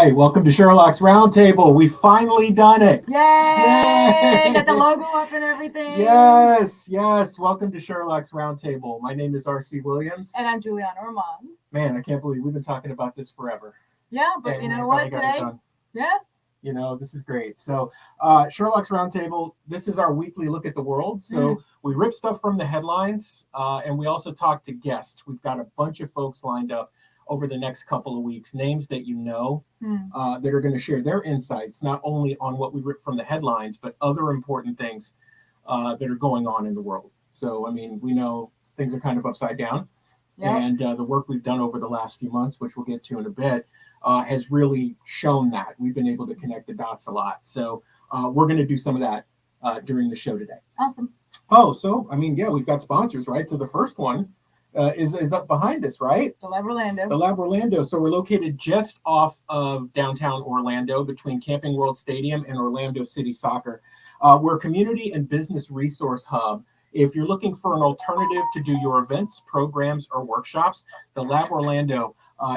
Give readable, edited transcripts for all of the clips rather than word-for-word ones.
right, welcome to Sherloc's Roundtable. We finally done it. Yay! Got the logo up and everything. Yes. Welcome to Sherloc's Roundtable. My name is R.C. Williams. And I'm Juliana Armand. Man, I can't believe we've been talking about this forever. Yeah, but And you know what today? Yeah. You know, this is great. So, Sherloc's Roundtable, this is our weekly look at the world. So we rip stuff from the headlines, and we also talk to guests. We've got a bunch of folks lined up over the next couple of weeks, names that you know that are going to share their insights, not only on what we rip from the headlines, but other important things that are going on in the world. So, I mean, we know things are kind of upside down. Yep. And the work we've done over the last few months, which we'll get to in a bit, has really shown that. We've been able to connect the dots a lot. So we're going to do some of that during the show today. Awesome. Oh, so, I mean, yeah, we've got sponsors, right? So the first one is up behind us, right? The WLAB Orlando. The WLAB Orlando. So we're located just off of downtown Orlando between Camping World Stadium and Orlando City Soccer. We're a community and business resource hub. If you're looking for an alternative to do your events, programs, or workshops, the WLAB Orlando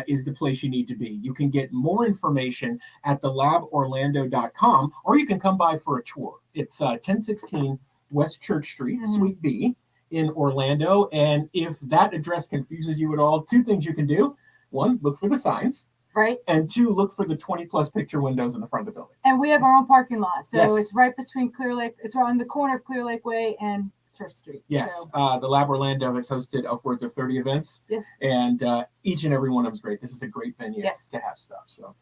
is the place you need to be. You can get more information at thelaborlando.com, or you can come by for a tour. It's 1016 West Church Street, Suite B in Orlando. And if that address confuses you at all, two things you can do. One, look for the signs. Right. And two, look for the 20+ picture windows in the front of the building. And we have our own parking lot. So yes. It's right between Clear Lake. It's right on the corner of Clear Lake Way and Church Street. Yes. So. The WLAB Orlando has hosted upwards of 30 events. Yes. And each and every one of them is great. This is a great venue to have stuff. So.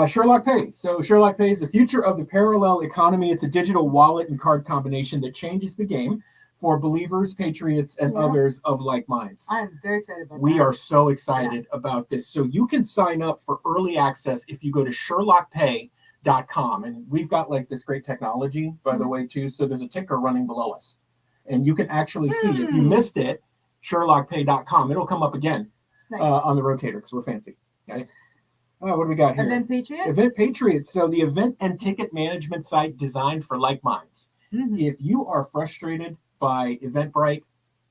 Sherloc Pay. So Sherloc Pay is the future of the parallel economy. It's a digital wallet and card combination that changes the game for believers, patriots, and others of like minds. I'm very excited about We are so excited about this. So you can sign up for early access if you go to sherlocpay.com. And we've got like this great technology, by the way, too. So there's a ticker running below us. And you can actually see, if you missed it, sherlocpay.com. It'll come up again on the rotator because we're fancy. Okay. What do we got here? Event Patriot. Event Patriot. So the event and ticket management site designed for like minds. If you are frustrated by Eventbrite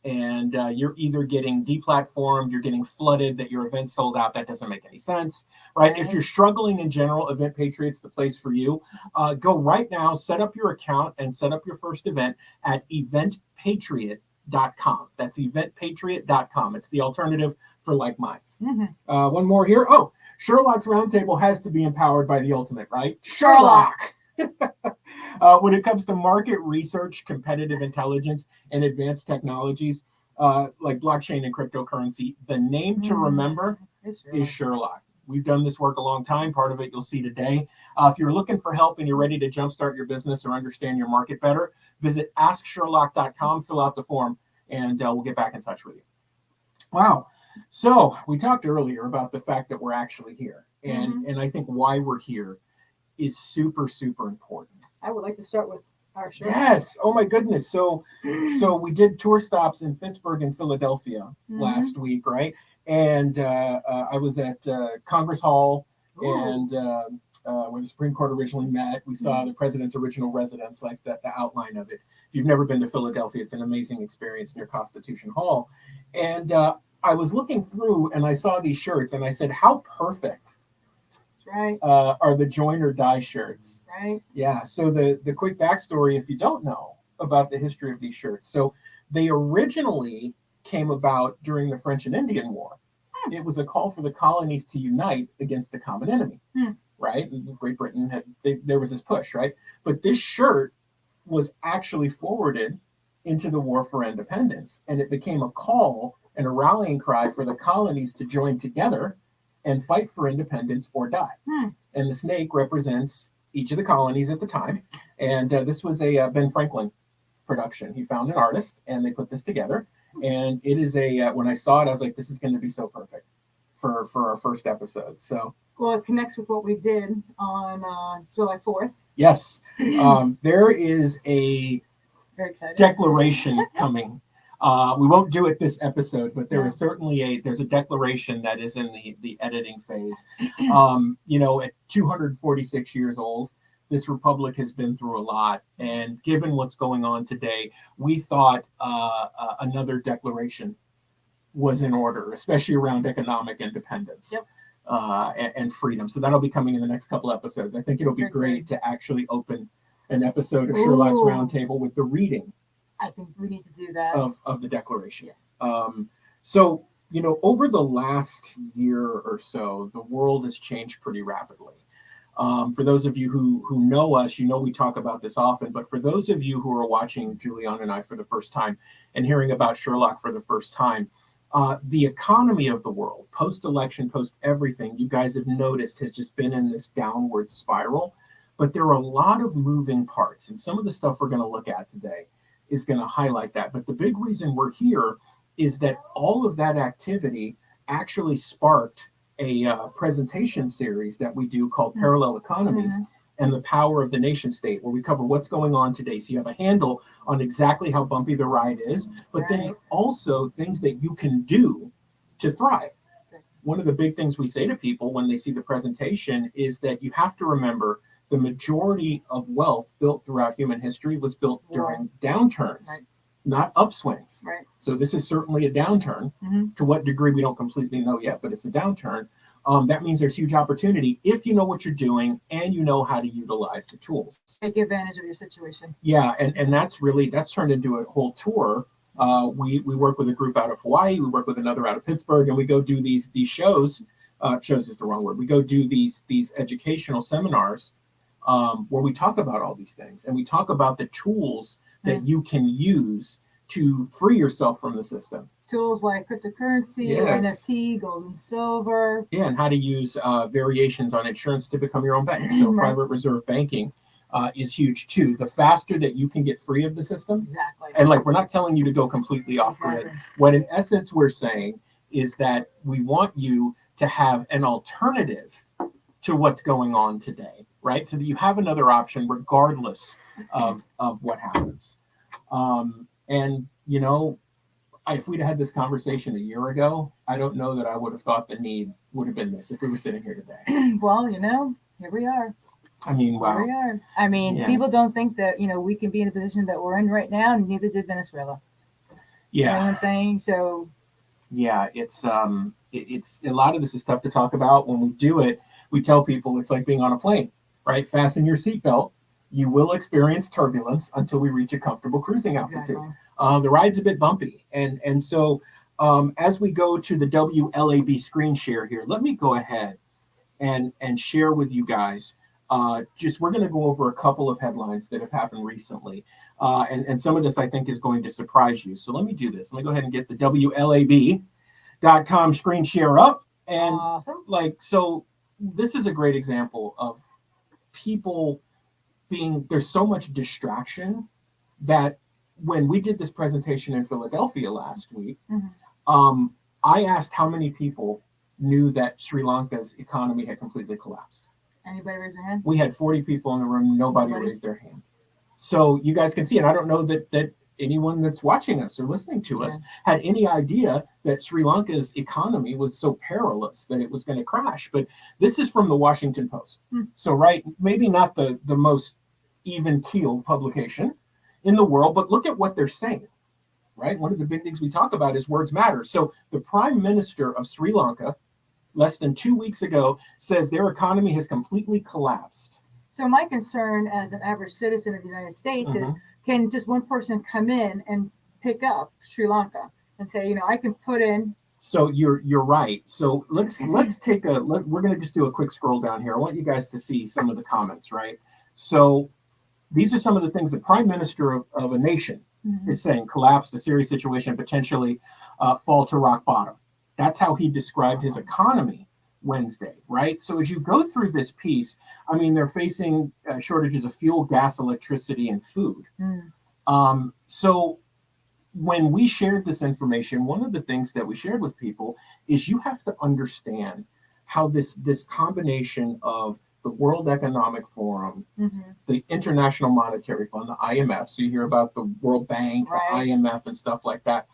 and you're either getting deplatformed, you're getting flooded, that your event sold out, that doesn't make any sense, right? If you're struggling in general, Event Patriot's the place for you. Go right now, set up your account and set up your first event at eventpatriot.com. That's eventpatriot.com. It's the alternative for like minds. One more here. Oh, Sherloc's Roundtable has to be empowered by the ultimate, right? Sherloc. When it comes to market research, competitive intelligence, and advanced technologies like blockchain and cryptocurrency, the name to remember is Sherloc. We've done this work a long time. Part of it you'll see today. If you're looking for help and you're ready to jumpstart your business or understand your market better, visit AskSherloc.com, fill out the form, and we'll get back in touch with you. Wow. So we talked earlier about the fact that we're actually here. And I think why we're here is super, super important. I would like to start with our show. Yes. Oh my goodness. So we did tour stops in Pittsburgh and Philadelphia last week, right? And I was at Congress Hall and where the Supreme Court originally met. We saw the president's original residence, like the outline of it. If you've never been to Philadelphia, it's an amazing experience near Constitution Hall. And I was looking through and I saw these shirts and I said, how perfect are the join or die shirts. Right. Yeah. So the quick backstory, if you don't know about the history of these shirts. So they originally came about during the French and Indian War. It was a call for the colonies to unite against the common enemy. Right. Great Britain there was this push, right? But this shirt was actually forwarded into the War for Independence. And it became a call and a rallying cry for the colonies to join together and fight for independence or die. And the snake represents each of the colonies at the time. And this was a Ben Franklin production. He found an artist and they put this together. And it is when I saw it, I was like, this is going to be so perfect for our first episode. So, well, it connects with what we did on July 4th. Yes. There is a declaration coming. We won't do it this episode, but there is certainly there's a declaration that is in the editing phase. At 246 years old, this republic has been through a lot. And given what's going on today, we thought another declaration was in order, especially around economic independence. and freedom. So that'll be coming in the next couple episodes. I think it'll be great to actually open an episode of Sherlock's Roundtable with the reading. I think we need to do that. Of the Declaration. Yes. So, over the last year or so, the world has changed pretty rapidly. For those of you who know us, we talk about this often, but for those of you who are watching Julian and I for the first time and hearing about Sherlock for the first time, the economy of the world, post-election, post-everything, you guys have noticed has just been in this downward spiral. But there are a lot of moving parts, and some of the stuff we're going to look at today is going to highlight that. But the big reason we're here is that all of that activity actually sparked a presentation series that we do called Parallel Economies and the Power of the Nation State, where we cover what's going on today. So you have a handle on exactly how bumpy the ride is, but then also things that you can do to thrive. One of the big things we say to people when they see the presentation is that you have to remember the majority of wealth built throughout human history was built during downturns, not upswings. So this is certainly a downturn. To what degree, we don't completely know yet, but it's a downturn. That means there's huge opportunity if you know what you're doing and you know how to utilize the tools. Take advantage of your situation. Yeah, and that's turned into a whole tour. We work with a group out of Hawaii, we work with another out of Pittsburgh, and we go do these shows. Shows is the wrong word. We go do these educational seminars where we talk about all these things, and we talk about the tools that you can use to free yourself from the system. Tools like cryptocurrency, NFT, gold and silver. Yeah, and how to use variations on insurance to become your own bank. So private reserve banking is huge too. The faster that you can get free of the system. Exactly. And we're not telling you to go completely off grid. What in essence we're saying is that we want you to have an alternative to what's going on today, right? So that you have another option regardless of what happens. And if we'd had this conversation a year ago, I don't know that I would have thought the need would have been this if we were sitting here today. Well, here we are. I mean, wow. Here we are. I mean, people don't think that, we can be in the position that we're in right now, and neither did Venezuela. Yeah. You know what I'm saying? So. Yeah, it's a lot of this is tough to talk about. When we do it, we tell people it's like being on a plane, right? Fasten your seatbelt. You will experience turbulence until we reach a comfortable cruising altitude. Exactly. The ride's a bit bumpy. And so as we go to the WLAB screen share here, let me go ahead and share with you guys. We're going to go over a couple of headlines that have happened recently. And some of this I think is going to surprise you. So let me do this. Let me go ahead and get the WLAB.com screen share up. And so this is a great example of people there's so much distraction that when we did this presentation in Philadelphia last week, I asked how many people knew that Sri Lanka's economy had completely collapsed. Anybody raise their hand? We had 40 people in the room. Nobody raised their hand. So you guys can see, and I don't know that anyone that's watching us or listening to us had any idea that Sri Lanka's economy was so perilous that it was going to crash. But this is from the Washington Post. So, maybe not the most even-keeled publication in the world, but look at what they're saying, right? One of the big things we talk about is words matter. So the Prime Minister of Sri Lanka, less than 2 weeks ago, says their economy has completely collapsed. So my concern as an average citizen of the United States is, can just one person come in and pick up Sri Lanka and say, I can put in. So you're right. So let's take we're going to just do a quick scroll down here. I want you guys to see some of the comments, right? So these are some of the things the Prime Minister of a nation is saying: collapsed, a serious situation, potentially fall to rock bottom. That's how he described his economy Wednesday, right? So as you go through this piece, I mean, they're facing shortages of fuel, gas, electricity, and food. So when we shared this information, one of the things that we shared with people is you have to understand how this combination of the World Economic Forum, the International Monetary Fund, the IMF, so you hear about the World Bank, the IMF and stuff like that,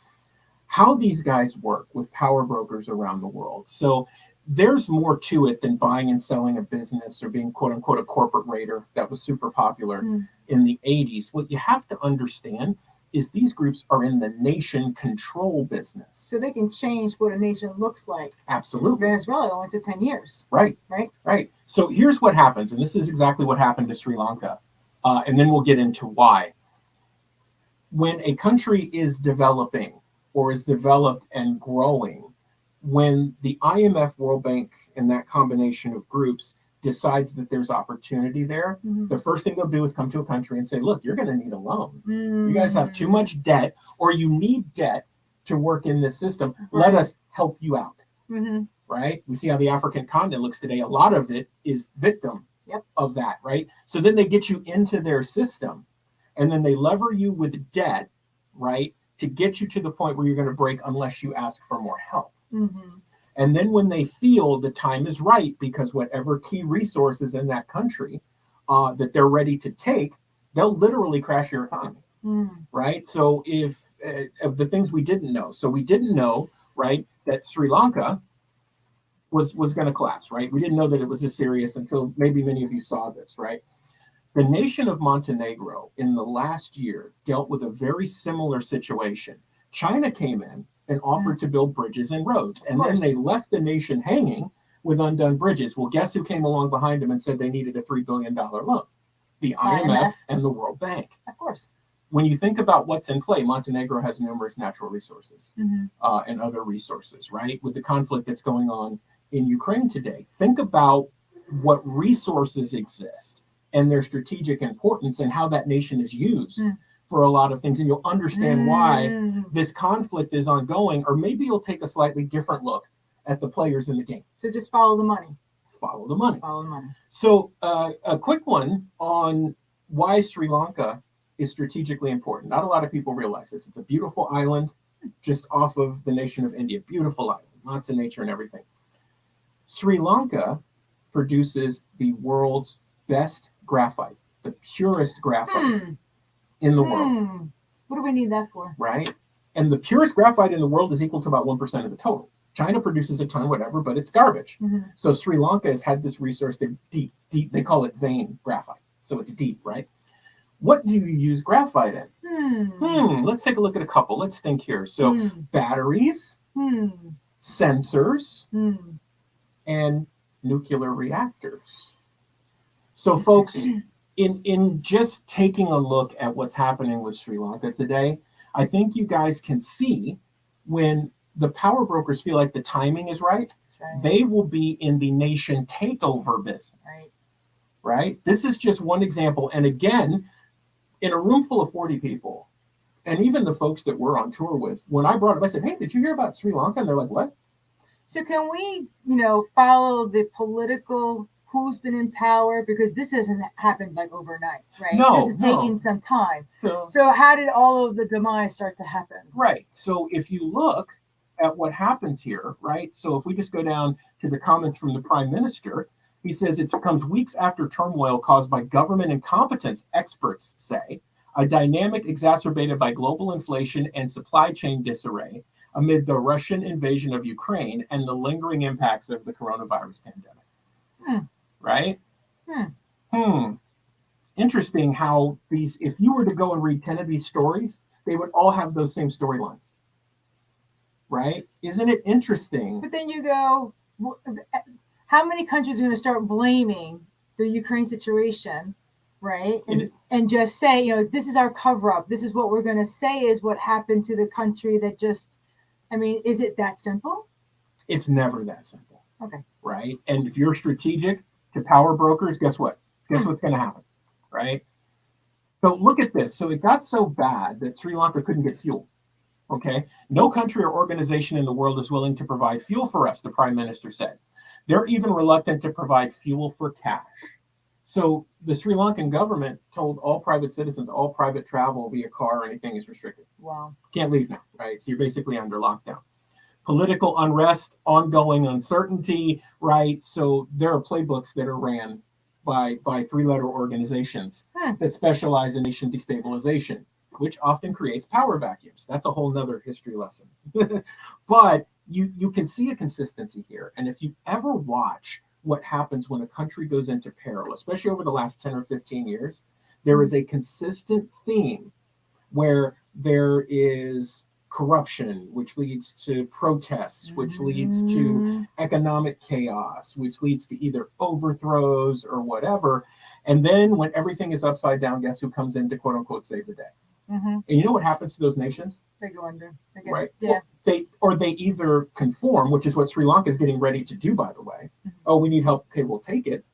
how these guys work with power brokers around the world. So there's more to it than buying and selling a business or being, quote unquote, a corporate raider that was super popular in the 80s. What you have to understand is these groups are in the nation control business. So they can change what a nation looks like. Absolutely. Venezuela only took 10 years. Right. Right. Right. So here's what happens, and this is exactly what happened to Sri Lanka. And then we'll get into why. When a country is developing or is developed and growing, when the IMF, World Bank, and that combination of groups decides that there's opportunity there, the first thing they'll do is come to a country and say, look, you're going to need a loan. You guys have too much debt, or you need debt to work in this system. Let us help you out. Right? We see how the African continent looks today. A lot of it is victim of that, right? So then they get you into their system, and then they lever you with debt, right, to get you to the point where you're going to break unless you ask for more help. And then when they feel the time is right, because whatever key resources in that country that they're ready to take, they'll literally crash your economy, right? So if of the things we didn't know, so we didn't know, right, that Sri Lanka was going to collapse, right? We didn't know that it was this serious until maybe many of you saw this, right? The nation of Montenegro in the last year dealt with a very similar situation. China came in and offered to build bridges and roads, and then they left the nation hanging with undone bridges. Well, guess who came along behind them and said they needed a $3 billion loan? The IMF and the World Bank. Of course. When you think about what's in play, Montenegro has numerous natural resources and other resources, right? With the conflict that's going on in Ukraine today. Think about what resources exist and their strategic importance and how that nation is used for a lot of things. And you'll understand why this conflict is ongoing, or maybe you'll take a slightly different look at the players in the game. So just follow the money. Follow the money. Follow the money. So a quick one on why Sri Lanka is strategically important. Not a lot of people realize this. It's a beautiful island just off of the nation of India. Beautiful island, lots of nature and everything. Sri Lanka produces the world's best graphite, the purest graphite in the world. What do we need that for? Right? And the purest graphite in the world is equal to about 1% of the total. China produces a ton, whatever, but it's garbage. So Sri Lanka has had this resource. They're deep. They call it vein graphite. So it's deep, right? What do you use graphite in? Let's take a look at a couple. Let's think here. So batteries, sensors, and nuclear reactors. So folks, in just taking a look at what's happening with Sri Lanka today, I think you guys can see when the power brokers feel like the timing is right, they will be in the nation takeover business. Right? This is just one example. And again, in a room full of 40 people, and even the folks that we're on tour with, when I brought up, I said, hey, did you hear about Sri Lanka? And they're like, what? So can we, follow the political who's been in power? Because this hasn't happened like overnight, right? No, this is taking some time. So how did all of the demise start to happen? Right. So if you look at what happens here, right? So if we just go down to the comments from the prime minister, he says it comes weeks after turmoil caused by government incompetence, experts say, a dynamic exacerbated by global inflation and supply chain disarray amid the Russian invasion of Ukraine and the lingering impacts of the coronavirus pandemic. Right? Interesting how these, if you were to go and read 10 of these stories, they would all have those same storylines. Right? Isn't it interesting? But then you go, how many countries are going to start blaming the Ukraine situation, right? And just say, this is our cover up. This is what we're going to say is what happened to the country that just, is it that simple? It's never that simple. Okay. Right? And if you're strategic to power brokers, guess what? Guess what's going to happen? Right? So look at this. So it got so bad that Sri Lanka couldn't get fuel. Okay. No country or organization in the world is willing to provide fuel for us, the prime minister said. They're even reluctant to provide fuel for cash. So the Sri Lankan government told all private citizens, all private travel via car or anything is restricted. Wow. Can't leave now, right? So you're basically under lockdown. Political unrest, ongoing uncertainty, right? So there are playbooks that are ran by three-letter organizations that specialize in nation destabilization, which often creates power vacuums. That's a whole nother history lesson. But you can see a consistency here. And if you ever watch what happens when a country goes into peril, especially over the last 10 or 15 years, there is a consistent theme where there is corruption, which leads to protests, which leads to economic chaos, which leads to either overthrows or whatever. And then when everything is upside down, guess who comes in to quote unquote save the day? And you know what happens to those nations? They go under. Right? Yeah. Well, they either conform, which is what Sri Lanka is getting ready to do, by the way. Oh, we need help. Okay, we'll take it.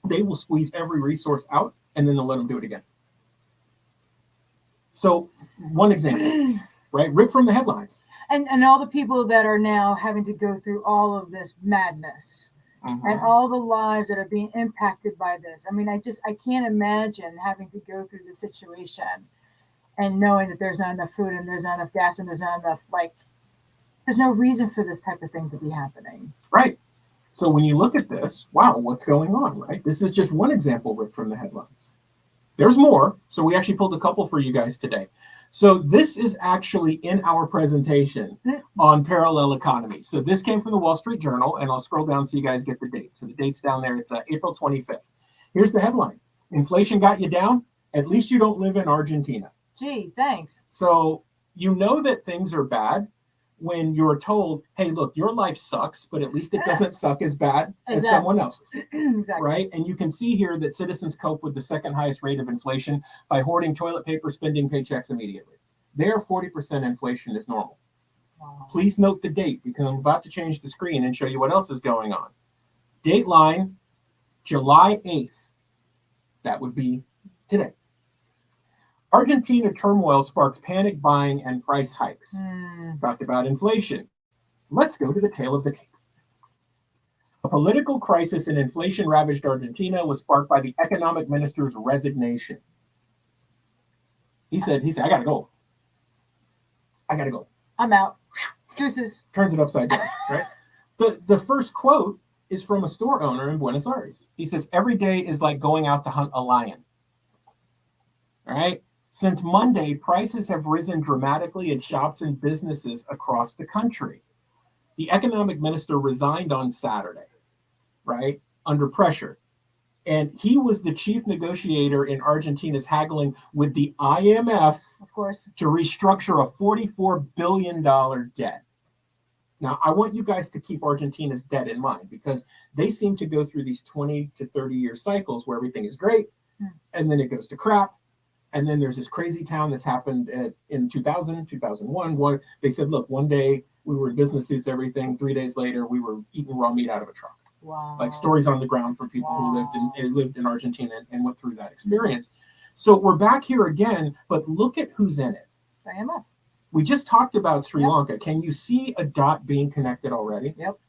They will squeeze every resource out, and then they'll let them do it again. So, one example, right? Ripped from the headlines. And all the people that are now having to go through all of this madness and all the lives that are being impacted by this. I mean, I can't imagine having to go through the situation and knowing that there's not enough food and there's not enough gas and there's not enough, there's no reason for this type of thing to be happening. Right. So when you look at this, wow, what's going on, right? This is just one example ripped from the headlines. There's more. So we actually pulled a couple for you guys today. So this is actually in our presentation on parallel economies. So this came from the Wall Street Journal, and I'll scroll down so you guys get the date. So the date's down there. It's April 25th. Here's the headline. Inflation got you down? At least you don't live in Argentina. Gee, thanks. So you know that things are bad when you're told, hey, look, your life sucks, but at least it doesn't suck as bad as someone else's. Exactly. Right? And you can see here that citizens cope with the second highest rate of inflation by hoarding toilet paper, spending paychecks immediately. There, 40% inflation is normal. Wow. Please note the date, because I'm about to change the screen and show you what else is going on. Dateline, July 8th. That would be today. Argentina turmoil sparks panic buying and price hikes. Talked about inflation. Let's go to the tail of the tape. A political crisis and inflation ravaged Argentina was sparked by the economic minister's resignation. He said, I gotta go. I'm out. Deuces. Turns it upside down, right? The first quote is from a store owner in Buenos Aires. He says, every day is like going out to hunt a lion. All right? Since Monday, prices have risen dramatically in shops and businesses across the country. The economic minister resigned on Saturday, right, under pressure. And he was the chief negotiator in Argentina's haggling with the IMF, of course, to restructure a $44 billion debt. Now, I want you guys to keep Argentina's debt in mind, because they seem to go through these 20 to 30-year cycles where everything is great, and then it goes to crap. And then there's this crazy town that's happened in 2000, 2001. They said, look, one day we were in business suits, everything. 3 days later, we were eating raw meat out of a truck. Wow. Like stories on the ground from people who lived in Argentina and went through that experience. So we're back here again, but look at who's in it. IMF. We just talked about Sri Lanka. Can you see a dot being connected already? Yep.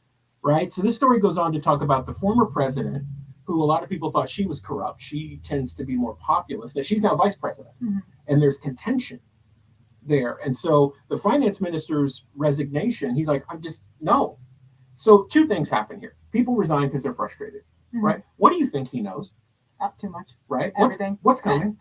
Right? So this story goes on to talk about the former president, who a lot of people thought she was corrupt. She tends to be more populist. Now, she's now vice president, and there's contention there. And so the finance minister's resignation, he's like, no. So two things happen here. People resign because they're frustrated, right? What do you think he knows? Not too much. Right? Everything. What's coming?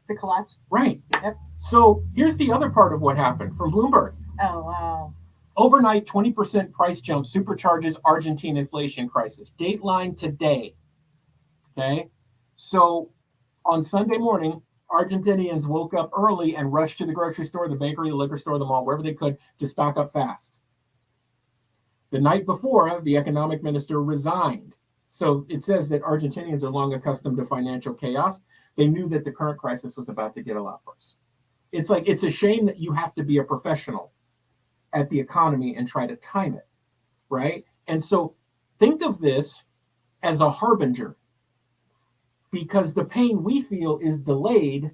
The collapse. Right. Yep. So here's the other part of what happened from Bloomberg. Oh, wow. Overnight 20% price jump supercharges Argentine inflation crisis. Dateline today. Okay, so on Sunday morning, Argentinians woke up early and rushed to the grocery store, the bakery, the liquor store, the mall, wherever they could to stock up fast. The night before, the economic minister resigned. So it says that Argentinians are long accustomed to financial chaos. They knew that the current crisis was about to get a lot worse. It's like, it's a shame that you have to be a professional at the economy and try to time it, right? And so think of this as a harbinger, because the pain we feel is delayed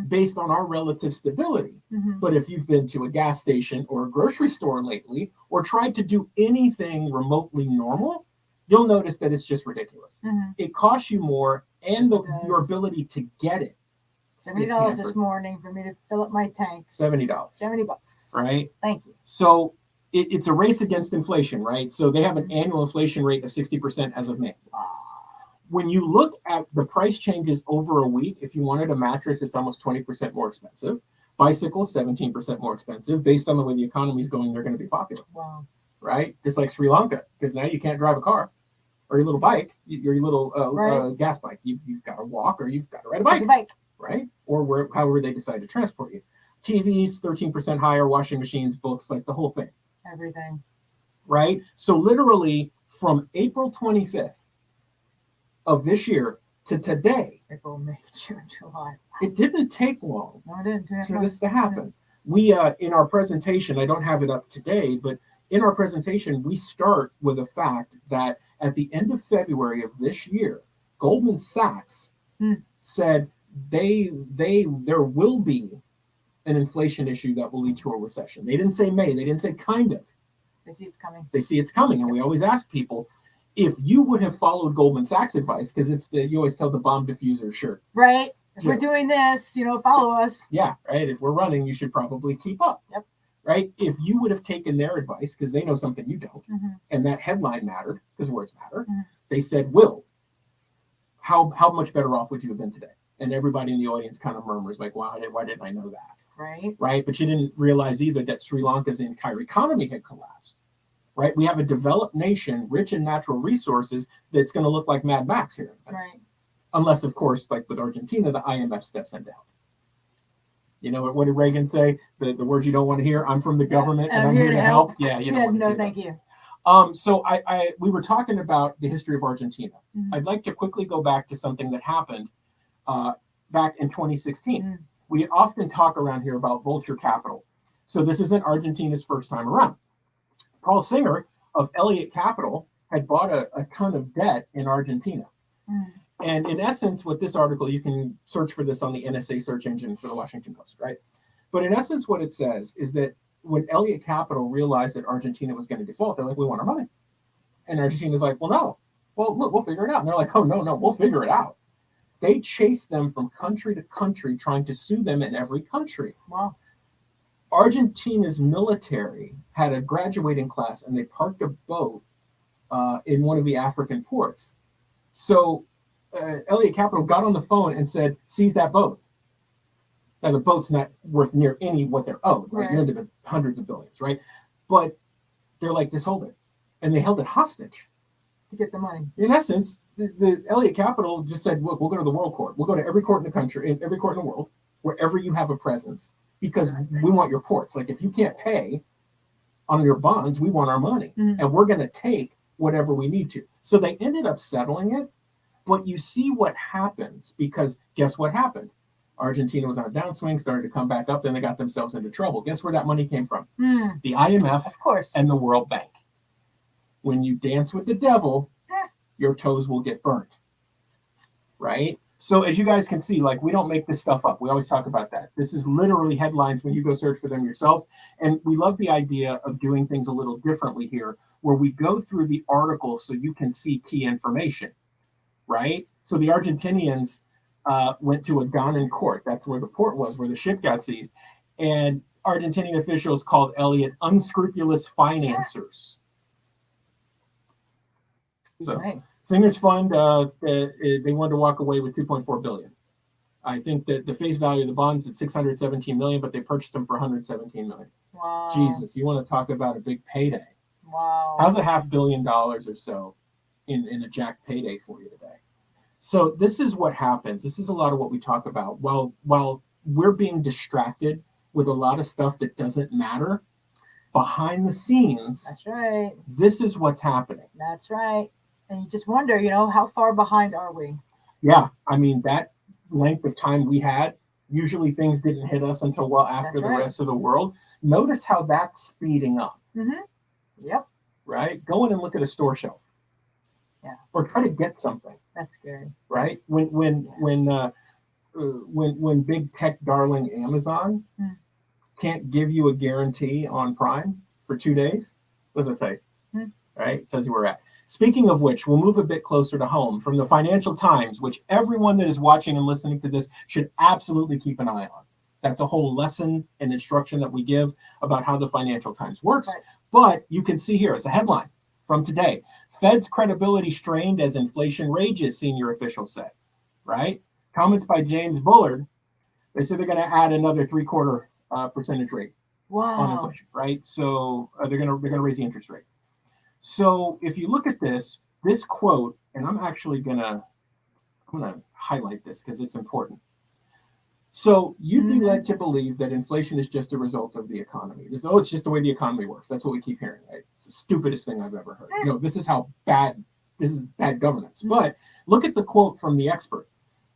based on our relative stability. But if you've been to a gas station or a grocery store lately, or tried to do anything remotely normal, you'll notice that it's just ridiculous. It costs you more, and your ability to get it. $70 this morning for me to fill up my tank. $70. $70. Right? Thank you. So it's a race against inflation, right? So they have an annual inflation rate of 60% as of May. When you look at the price changes over a week, if you wanted a mattress, it's almost 20% more expensive. Bicycles, 17% more expensive. Based on the way the economy is going, they're going to be popular. Wow. Right? Just like Sri Lanka, because now you can't drive a car or your little bike, your little gas bike. You've got to walk, or you've got to ride a bike. Right? Or however they decide to transport you. TVs, 13% higher, washing machines, books, like the whole thing. Everything. Right? So literally from April 25th of this year to today, April, May, June, July. it didn't take long No, it didn't. for this to happen. We, in our presentation, I don't have it up today, but in our presentation, we start with a fact that at the end of February of this year, Goldman Sachs said there will be an inflation issue that will lead to a recession. They didn't say may, they didn't say kind of. They see it's coming. They see it's coming. And we always ask people, if you would have followed Goldman Sachs advice, because you always tell the bomb diffuser shirt. Right. If we're doing this, follow us. Yeah, right. If we're running, you should probably keep up. Yep. Right. If you would have taken their advice, because they know something you don't, and that headline mattered, because words matter, they said, Will, how much better off would you have been today? And everybody in the audience kind of murmurs like, wow, why didn't I know that? Right. Right. But you didn't realize either that Sri Lanka's entire economy had collapsed. Right. We have a developed nation, rich in natural resources, that's going to look like Mad Max here. Right. Unless, of course, like with Argentina, the IMF steps in to help. You know what did Reagan say? The words you don't want to hear. I'm from the government and I'm here to help. Yeah, you don't want to no, do thank that. you. So we were talking about the history of Argentina. I'd like to quickly go back to something that happened back in 2016. We often talk around here about vulture capital. So this isn't Argentina's first time around. Paul Singer of Elliott Capital had bought a ton of debt in Argentina. And in essence, what this article, you can search for this on the NSA search engine for the Washington Post, right? But in essence, what it says is that when Elliott Capital realized that Argentina was going to default, they're like, we want our money. And Argentina's like, well, no. Well, look, we'll figure it out. And they're like, oh, no, we'll figure it out. They chased them from country to country, trying to sue them in every country. Wow. Argentina's military had a graduating class, and they parked a boat in one of the African ports. So Elliott Capital got on the phone and said, seize that boat. Now, the boat's not worth near any what they're owed, right? You're into the hundreds of billions, right? But they're like, just hold it. And they held it hostage. To get the money. In essence, the Elliott Capital just said, look, we'll go to the world court. We'll go to every court in the country, in every court in the world, wherever you have a presence, because we want your ports. Like, if you can't pay on your bonds, we want our money. And we're going to take whatever we need to. So they ended up settling it. But you see what happens, because guess what happened? Argentina was on a downswing, started to come back up, then they got themselves into trouble. Guess where that money came from? The IMF, of course, and the World Bank. When you dance with the devil, your toes will get burnt. Right? So as you guys can see, like, we don't make this stuff up. We always talk about that. This is literally headlines when you go search for them yourself. And we love the idea of doing things a little differently here, where we go through the article so you can see key information. Right? So the Argentinians went to a Ghanaian court. That's where the port was, where the ship got seized. And Argentinian officials called Elliott unscrupulous financiers. So Singer's fund, they wanted to walk away with $2.4 billion. I think that the face value of the bonds is $617 million, but they purchased them for $117 million. Wow. Jesus, you want to talk about a big payday. Wow. How's $500 million or so in a jack payday for you today? So this is what happens. This is a lot of what we talk about. While we're being distracted with a lot of stuff that doesn't matter, behind the scenes, that's right. This is what's happening. That's right. And you just wonder, how far behind are we? Yeah. I mean, that length of time we had, usually things didn't hit us until well after the rest of the world. Notice how that's speeding up. Yep. Right? Go in and look at a store shelf. Yeah. Or try to get something. That's scary. Right? When big tech darling Amazon can't give you a guarantee on Prime for 2 days, what does it say? Right? It tells you where we're at. Speaking of which, we'll move a bit closer to home from the Financial Times, which everyone that is watching and listening to this should absolutely keep an eye on. That's a whole lesson and instruction that we give about how the Financial Times works. Right. But you can see here, it's a headline from today. Fed's credibility strained as inflation rages, senior officials say. Right? Comments by James Bullard. They say they're going to add another 0.75 percentage rate on inflation. Right? So they're going to raise the interest rate. So if you look at this quote, and I'm actually going to highlight this because it's important. So you'd be Mhm. led to believe that inflation is just a result of the economy. It's just the way the economy works. That's what we keep hearing. Right? It's the stupidest thing I've ever heard. This is how bad, this is bad governance. Mhm. But look at the quote from the expert.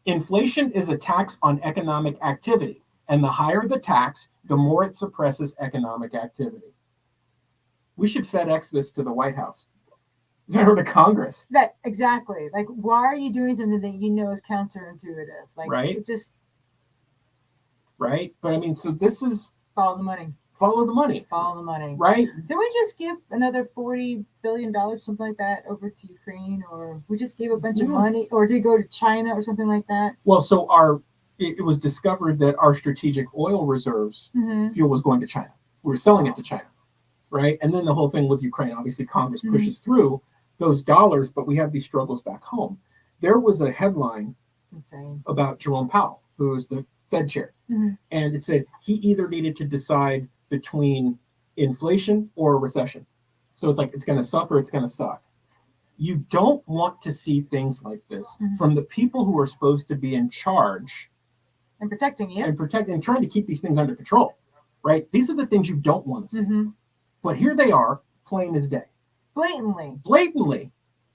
Inflation is a tax on economic activity. And the higher the tax, the more it suppresses economic activity. We should FedEx this to the White House or to Congress. That exactly. Like, why are you doing something that you know is counterintuitive? Like, Right. it just Right. But I mean, so this is follow the money. Follow the money. Follow the money. Right. Did we just give another $40 billion, something like that, over to Ukraine, or we just gave a bunch of money, or did it go to China or something like that? Well, so it was discovered that our strategic oil reserves fuel was going to China. We were selling it to China, right? And then the whole thing with Ukraine, obviously Congress pushes through those dollars, but we have these struggles back home. There was a headline about Jerome Powell, who is the Fed chair, and it said he either needed to decide between inflation or a recession. So it's like it's going to suck or it's going to suck. You don't want to see things like this from the people who are supposed to be in charge and protecting you and trying to keep these things under control, right? These are the things you don't want to see. But here they are, plain as day. Blatantly,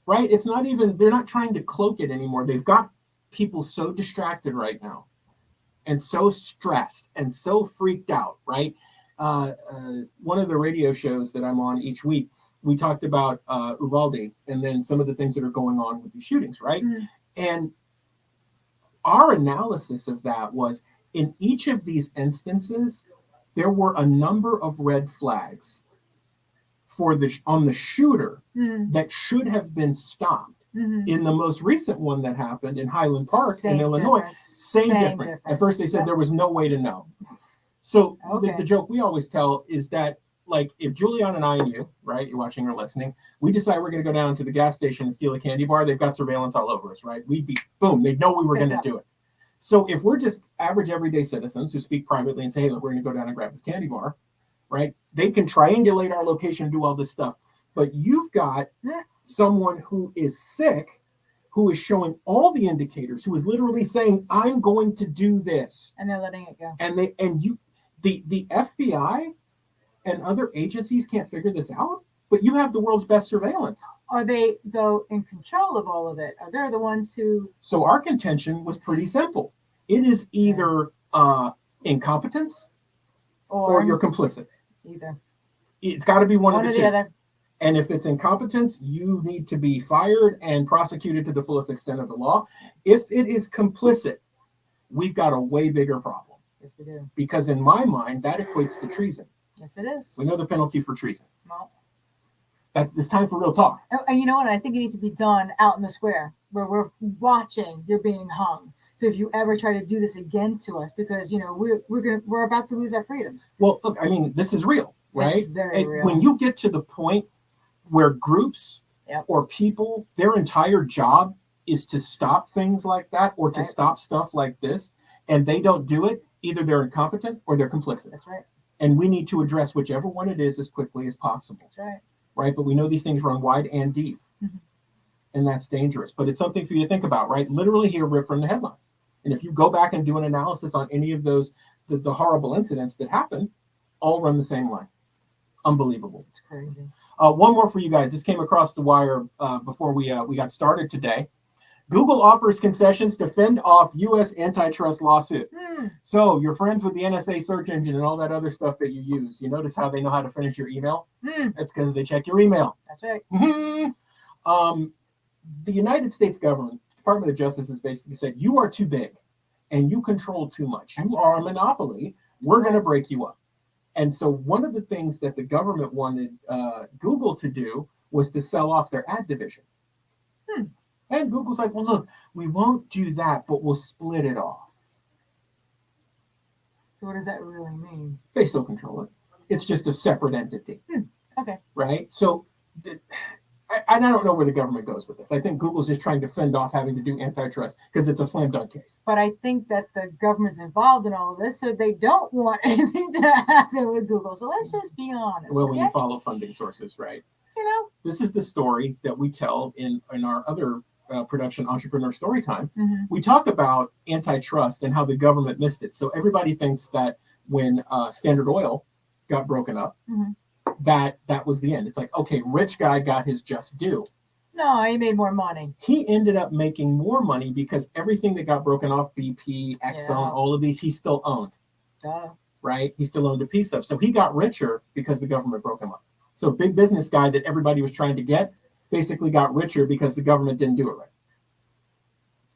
right? It's not even, they're not trying to cloak it anymore. They've got people so distracted right now and so stressed and so freaked out, right? One of the radio shows that I'm on each week, we talked about Uvalde and then some of the things that are going on with the shootings, right? And our analysis of that was in each of these instances, there were a number of red flags on the shooter that should have been stopped. In the most recent one that happened in Highland Park in Illinois, same difference. At first they said there was no way to know. So the joke we always tell is that, like, if Julian and I and you, right, you're watching or listening, we decide we're going to go down to the gas station and steal a candy bar, they've got surveillance all over us, right? We'd be, boom, they'd know we were going to do it. So if we're just average everyday citizens who speak privately and say, hey, look, we're going to go down and grab this candy bar, right? They can triangulate our location and do all this stuff. But you've got someone who is sick, who is showing all the indicators, who is literally saying, I'm going to do this. And they're letting it go. The FBI and other agencies can't figure this out, but you have the world's best surveillance. Are they, though, in control of all of it? Are they the ones who... So our contention was pretty simple. It is either incompetence or you're complicit. Either. It's got to be one of the two. Other. And if it's incompetence, you need to be fired and prosecuted to the fullest extent of the law. If it is complicit, we've got a way bigger problem. Yes, we do. Because in my mind, that equates to treason. Yes, it is. We know the penalty for treason. Well, it's time for real talk. And you know what? I think it needs to be done out in the square where we're watching you're being hung. So if you ever try to do this again to us, because we're about to lose our freedoms. Well, look, I mean, this is real, right? It's very real. When you get to the point where groups or people, their entire job is to stop things like that or to stop stuff like this, and they don't do it, either they're incompetent or they're complicit. That's right. And we need to address whichever one it is as quickly as possible. That's right. Right? But we know these things run wide and deep. And that's dangerous. But it's something for you to think about, right? Literally here, ripped from the headlines. And if you go back and do an analysis on any of those, the horrible incidents that happened, all run the same line. Unbelievable. It's crazy. One more for you guys. This came across the wire before we got started today. Google offers concessions to fend off U.S. antitrust lawsuit. So your friends with the NSA search engine and all that other stuff that you use, you notice how they know how to finish your email? That's because they check your email. That's right. The United States government, Department of Justice, has basically said, you are too big and you control too much. You are a monopoly. We're going to break you up. And so one of the things that the government wanted Google to do was to sell off their ad division. And Google's like, well, look, we won't do that, but we'll split it off. So what does that really mean? They still control it. It's just a separate entity. Okay. Right? So I don't know where the government goes with this. I think Google's just trying to fend off having to do antitrust because it's a slam dunk case. But I think that the government's involved in all of this, so they don't want anything to happen with Google. So let's just be honest. Well, when you follow funding sources, right? You know, this is the story that we tell in our other production, Entrepreneur Storytime, Mhm. we talk about antitrust and how the government missed it. So everybody thinks that when Standard Oil got broken up, Mhm. that was the end. It's like, okay, rich guy got his just due. No, he made more money. He ended up making more money because everything that got broken off, BP, Exxon, Yeah. all of these, he still owned, Duh. right? He still owned a piece of. So he got richer because the government broke him up. So big business guy that everybody was trying to get basically got richer because the government didn't do it right.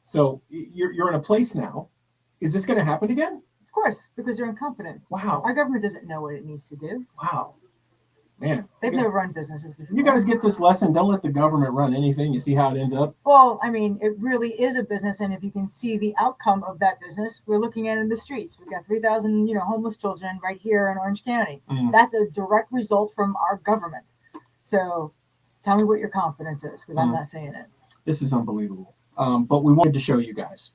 So you're in a place now. Is this going to happen again? Of course, because they're incompetent. Wow. Our government doesn't know what it needs to do. Wow. Man. They've never run businesses before. You guys get this lesson. Don't let the government run anything. You see how it ends up? Well, I mean, it really is a business, and if you can see the outcome of that business, we're looking at it in the streets. We've got 3,000, homeless children right here in Orange County. Mm. That's a direct result from our government. So, tell me what your confidence is, because I'm not saying it. This is unbelievable. But we wanted to show you guys.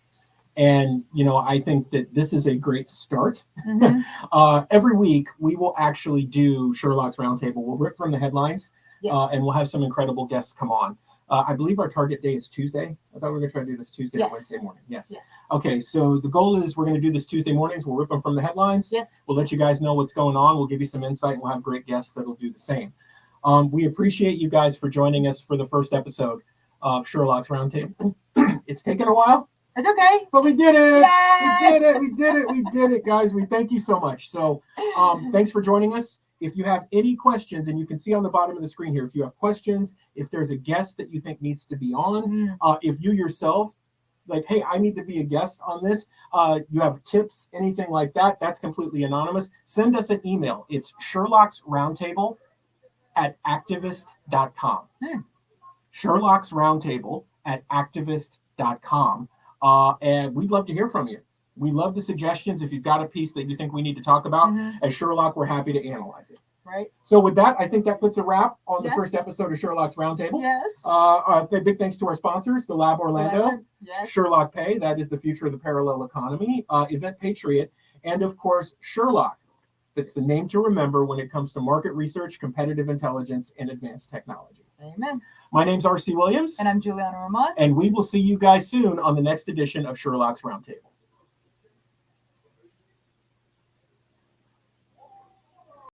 And, I think that this is a great start. Mm-hmm. Every week, we will actually do Sherlock's Roundtable. We'll rip from the headlines, Yes. and we'll have some incredible guests come on. I believe our target day is Tuesday. I thought we were going to try to do this Tuesday or Wednesday morning. Yes. Yes. Okay, so the goal is we're going to do this Tuesday mornings. We'll rip them from the headlines. Yes. We'll let you guys know what's going on. We'll give you some insight, and we'll have great guests that'll do the same. We appreciate you guys for joining us for the first episode of Sherlock's Roundtable. It's taken a while. It's okay. But we did it. Yay! We did it, guys. We thank you so much. So thanks for joining us. If you have any questions, and you can see on the bottom of the screen here, if you have questions, if there's a guest that you think needs to be on, if you yourself, like, hey, I need to be a guest on this, you have tips, anything like that, that's completely anonymous. Send us an email. It's sherlocksroundtable@activist.com. sherlocksroundtable@activist.com. And we'd love to hear from you. We love the suggestions. If you've got a piece that you think we need to talk about, as Sherlock, we're happy to analyze it. Right. So with that, I think that puts a wrap on the Yes. first episode of Sherlock's Roundtable. Yes. Big thanks to our sponsors, the Lab Orlando, Yes. Sherlock Pay, that is the future of the parallel economy, Event Patriot, and of course, Sherlock. That's the name to remember when it comes to market research, competitive intelligence, and advanced technology. Amen. My name's R.C. Williams. And I'm Juliana Ramon. And we will see you guys soon on the next edition of Sherlock's Roundtable.